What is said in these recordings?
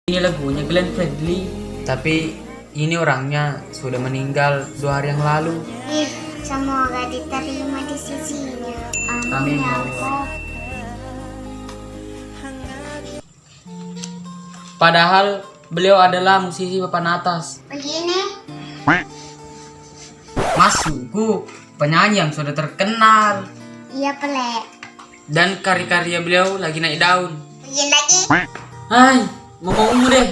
Ini lagunya Glenn Fredly. Tapi ini orangnya sudah meninggal 2 hari yang lalu. Semoga diterima di sisinya. Amin. Ya Allah. Padahal beliau adalah musisi papan atas. Begini. Masukku penyanyi yang sudah terkenal. Iya pelek. Dan karya-karya beliau lagi naik daun. Begini lagi. Hai, ngomongmu deh.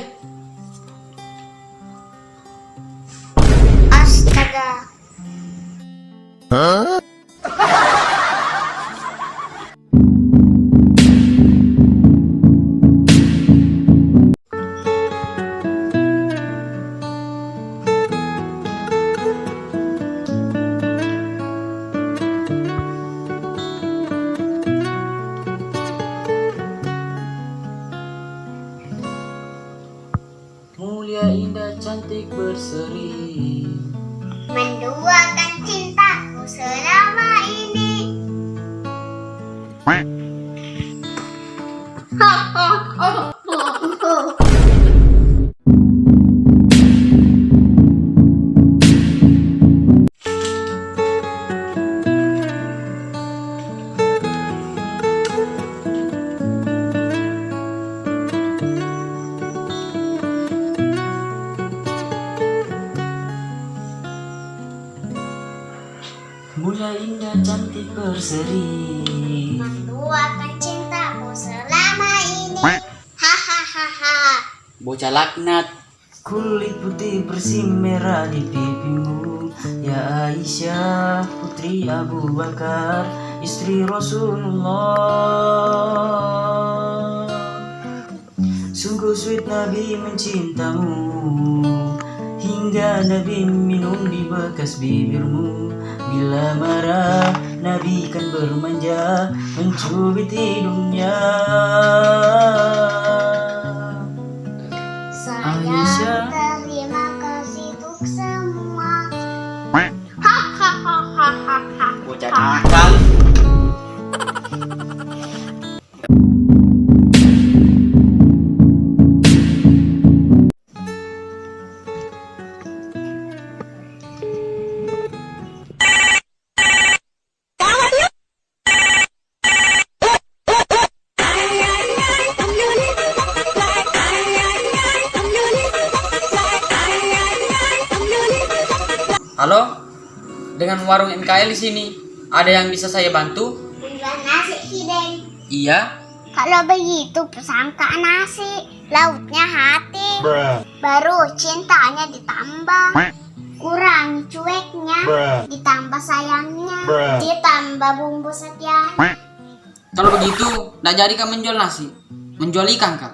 Astaga. Mulia, indah, cantik, berseri. Menduakan cintaku selama ini. Mulia, indah, cantik, berseri. Menduakan cintaku selama ini. Hahaha. Bocah laknat. Kulit putih bersih merah di pipimu, ya Aisyah putri Abu Bakar, istri Rasulullah. Sungguh sweet Nabi mencintamu, hingga Nabi minum di bekas bibirmu. Bila marah Nabi kan bermanja, mencubit hidungnya. Saya terima kasih untuk semua. Hahaha. Bocah nakal. Halo, dengan warung MKL di sini. Ada yang bisa saya bantu? Bukan nasi hideng. Iya. Kalau begitu pesangka nasi, lautnya hati. Baru cintanya ditambah. Kurangi cueknya, ditambah sayangnya, ditambah bumbu setia. Kalau begitu, tidak jadi kau menjual nasi, menjual ikan kak.